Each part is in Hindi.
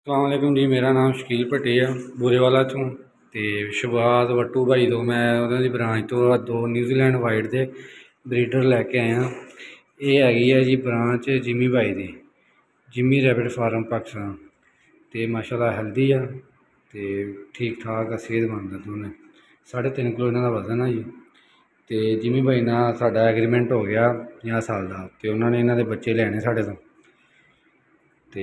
अस्सलाम वालेकुम जी। मेरा नाम शकील भट्टी है बूरेवाला चों ते शहबाज वट्टू भाई तो मैं उन्होंने ब्रांच तो दो न्यूजीलैंड वाइट दे ब्रीडर लैके आया। ये हैगी है जी ब्रांच जिमी भाई दी, जिमी रैबिट फार्म पाकिस्तान। तो माशाल्लाह हेल्दी है तो ठीक ठाक सेहतमंद है दोनों। 3.5 किलो इन्हों का वजन है जी। तो जिमी भाई नाल साडा एग्रीमेंट हो गया 50 साल का। तो उन्होंने इन्हों के बच्चे लैने साढ़े तो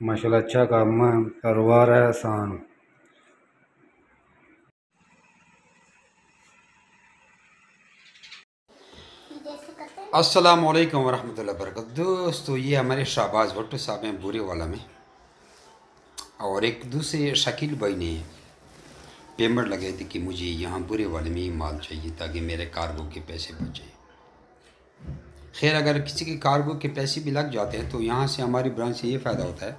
माशाल्लाह अच्छा काम है, कारोबार है आसान। अस्सलाम वालेकुम वरहमतुल्लाहि वबरकातुहू। दोस्तों ये हमारे शहबाज भट्टू साहब हैं बूरेवाला में, और एक दूसरे शकील भाई ने पेमेंट लगाई थी कि मुझे यहाँ बूरेवाले में ही माल चाहिए ताकि मेरे कार्गो के पैसे बच जाएँ। खैर अगर किसी के कार्गो के पैसे भी लग जाते हैं तो यहाँ से हमारी ब्रांच से ये फ़ायदा होता है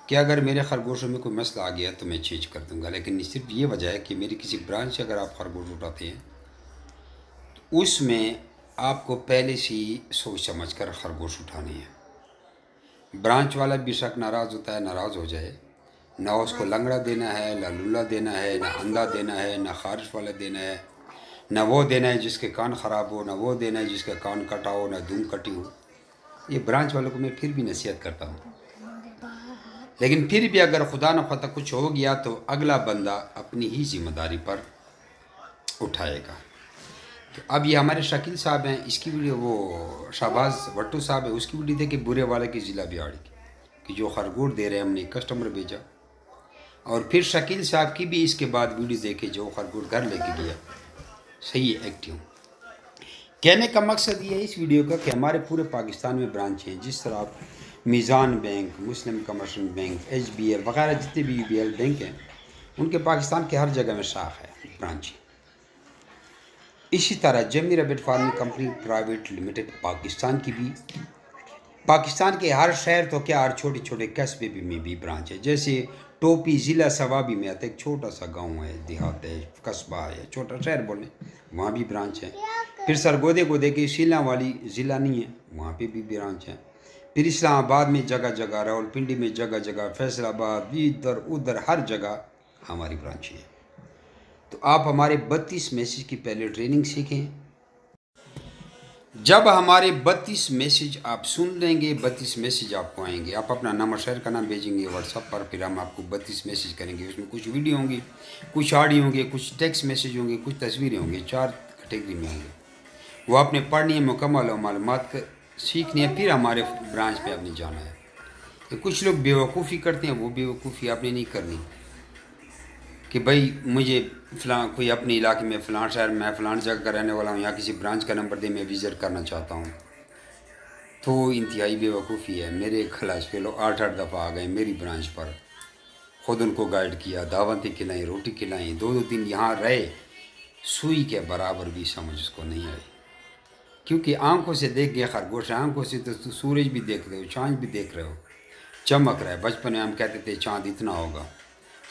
कि अगर मेरे खरगोशों में कोई मसला आ गया तो मैं चेंज कर दूँगा। लेकिन सिर्फ ये वजह है कि मेरी किसी ब्रांच से अगर आप खरगोश उठाते हैं तो उसमें आपको पहले से ही सोच समझ कर खरगोश उठाने हैं। ब्रांच वाला बेशक नाराज़ होता है, नाराज़ हो जाए, ना उसको लंगड़ा देना है, ना लूला देना है, ना अंधा देना है, ना खारिश वाला देना है, ना वो देना है जिसके कान ख़राब हो, ना वो देना है जिसका कान कटा हो, ना धूम कटी हो। ये ब्रांच वालों को मैं फिर भी नसीहत करता हूँ। लेकिन फिर भी अगर खुदा न ख़ास्ता कुछ हो गया तो अगला बंदा अपनी ही जिम्मेदारी पर उठाएगा। तो अब ये हमारे शकील साहब हैं, इसकी वीडियो वो शहबाज भट्टू साहब है, उसकी वीडियो देखिए बुरे वाले की ज़िला बिहाड़ी की कि जो खरगोश दे रहे हैं हमने कस्टमर भेजा। और फिर शकील साहब की भी इसके बाद वीडियो देखे जो खरगोश घर लेके गया। सही एक्टिव। कहने का मकसद ये है इस वीडियो का कि हमारे पूरे पाकिस्तान में ब्रांच हैं। जिस तरह आप मीज़ान बैंक, मुस्लिम कमर्शियल बैंक, HBL वगैरह जितने भी UBL बैंक हैं उनके पाकिस्तान के हर जगह में शाख है, ब्रांच। इसी तरह Jimmy rabbit farming company private limited Pakistan की भी, पाकिस्तान के हर शहर तो क्या हर छोटे छोटे कस्बे भी में भी ब्रांच है। जैसे टोपी ज़िला सवाबी में आता एक छोटा सा गांव है, देहात है, कस्बा है, छोटा शहर बोले, वहाँ भी ब्रांच है। फिर सरगोदे को देखे शीला वाली ज़िला नहीं है, वहाँ पे भी ब्रांच है। फिर इस्लामाबाद में जगह जगह, रावलपिंडी में जगह जगह, फैसलाबाद, इधर उधर हर जगह हमारी ब्रांच है। तो आप हमारे 32 मैसेज की पहले ट्रेनिंग सीखें। जब हमारे 32 मैसेज आप सुन लेंगे, 32 मैसेज आपको आएंगे, आप अपना नाम शहर का नाम भेजेंगे व्हाट्सअप पर, फिर हम आपको 32 मैसेज करेंगे। उसमें कुछ वीडियो होंगी, कुछ ऑडियो होंगे, कुछ टेक्स्ट मैसेज होंगे, कुछ तस्वीरें होंगी, 4 कैटेगरी में होंगे। वो आपने पढ़नी है, मुकम्मल मालूमात सीखनी है, फिर हमारे ब्रांच पे आपने जाना है। तो कुछ लोग बेवकूफ़ी करते हैं, वो बेवकूफ़ी आपने नहीं करनी कि भाई मुझे फ़लाँ कोई अपने इलाके में फ़लाँ शहर में फ़लाँ जगह का रहने वाला हूँ, यहाँ किसी ब्रांच का नंबर दे, मैं विज़िट करना चाहता हूँ। तो इंतहाई बेवकूफ़ी है। मेरे खलास पे लोग 8-8 दफ़ा आ गए मेरी ब्रांच पर, ख़ुद उनको गाइड किया, दावतें खिलाई, रोटी खिलाई, 2-2 दिन यहाँ रहे, सुई के बराबर भी समझ उसको नहीं आई। क्योंकि आंखों से देख गए खरगोश, आंखों से तो सूरज भी देख रहे हो, चाँद भी देख रहे हो, चमक रहा है। बचपन में हम कहते थे चाँद इतना होगा,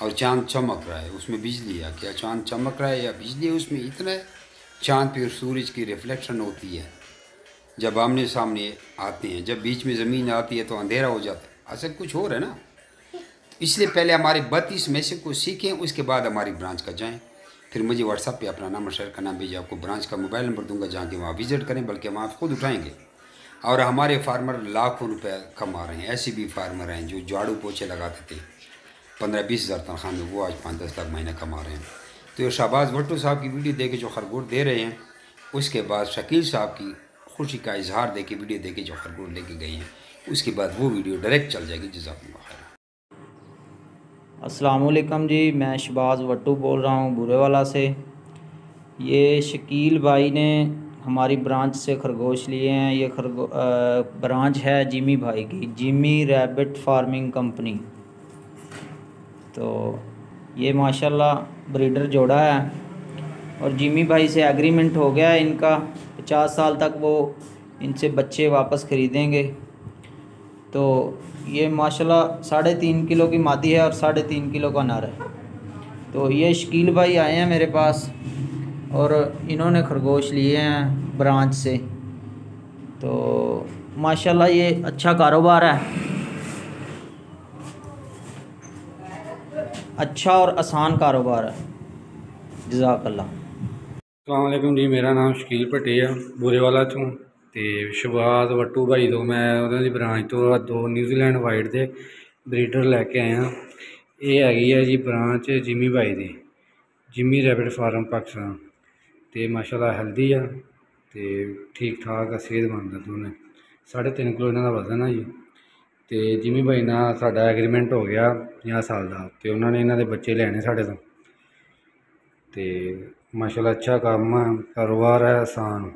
और चाँद चमक रहा है, उसमें बिजली है। क्या चाँद चमक रहा है या बिजली है उसमें? इतना है। चाँद पे सूरज की रिफ्लेक्शन होती है जब आमने सामने आते हैं, जब बीच में ज़मीन आती है तो अंधेरा हो जाता है। असल कुछ और है ना। इसलिए पहले हमारे 32 मैसेज को सीखें, उसके बाद हमारी ब्रांच का जाएँ। फिर मुझे व्हाट्सअप पे अपना नाम और शहर का नाम भेजिए, आपको ब्रांच का मोबाइल नंबर दूंगा जहाँ के वहाँ विज़िट करें, बल्कि हम आप खुद उठाएँगे। और हमारे फार्मर लाखों रुपए कमा रहे हैं। ऐसे भी फार्मर हैं जो झाड़ू पोछे लगाते थे 15-20 हज़ार तनख्वाह में, वो आज 5-10 लाख महीना कमा रहे हैं। तो ये शहबाज भट्टू साहब की वीडियो देखे जो खरगोश दे रहे हैं, उसके बाद शकील साहब की खुशी का इजहार देके वीडियो देखे जो खरगोश लेके गए हैं, उसके बाद वो वीडियो डायरेक्ट चल जाएगी। जज़ाकुमुल्लाह खैर। अस्सलाम वालेकुम जी, मैं शहबाज भट्टू बोल रहा हूँ बूरेवाला से। ये शकील भाई ने हमारी ब्रांच से खरगोश लिए हैं। ये ब्रांच है जिमी भाई की, जिमी रैबिट फार्मिंग कंपनी। तो ये माशाल्लाह ब्रीडर जोड़ा है, और जिमी भाई से एग्रीमेंट हो गया है इनका, 50 साल तक वो इनसे बच्चे वापस ख़रीदेंगे। तो ये माशाल्लाह 3.5 किलो की मादी है और 3.5 किलो का नर है। तो ये शकील भाई आए हैं मेरे पास और इन्होंने खरगोश लिए हैं ब्रांच से। तो माशाल्लाह ये अच्छा कारोबार है। अच्छा और आसान कारोबार है। जज़ाकल्लाह। अस्सलाम वालेकुम जी, मेरा नाम शकील भट्टी है ਬੂਰੇਵਾਲਾ ਤੋਂ। ਤੇ ਸ਼ੁਭਾਤ ਵੱਟੂ ਭਾਈ ਤੋਂ ਮੈਂ ਉਹਨਾਂ ਦੀ ਬ੍ਰਾਂਚ ਤੋਂ 2 ਨਿਊਜ਼ੀਲੈਂਡ ਵਾਈਟ ਦੇ ਬਰੀਡਰ ਲੈ ਕੇ ਆਇਆ। ਇਹ ਹੈਗੀ ਹੈ ਜੀ ਬ੍ਰਾਂਚ ਜਿਮੀ ਭਾਈ ਦੀ, ਜਿਮੀ ਰੈਬਿਟ ਫਾਰਮ ਪਾਕਿਸਤਾਨ। ਤੇ ਮਾਸ਼ਾਅੱਲਾ ਹੈਲਦੀ ਆ ਤੇ ਠੀਕ ਠਾਕ ਆ, ਸਿਹਤਮੰਦ ਆ ਦੋਨੇ। 3.5 ਕਿਲੋ ਇਹਨਾਂ ਦਾ ਵਜ਼ਨ ਆ ਜੀ। ਤੇ ਜਿਮੀ ਭਾਈ ਨਾਲ ਸਾਡਾ ਐਗਰੀਮੈਂਟ ਹੋ ਗਿਆ 50 ਸਾਲ ਦਾ, ਤੇ ਉਹਨਾਂ ਨੇ ਇਹਨਾਂ ਦੇ ਬੱਚੇ ਲੈਣੇ ਸਾਡੇ ਤੋਂ। ਤੇ माशाल्लाह अच्छा काम है, कारोबार है आसान।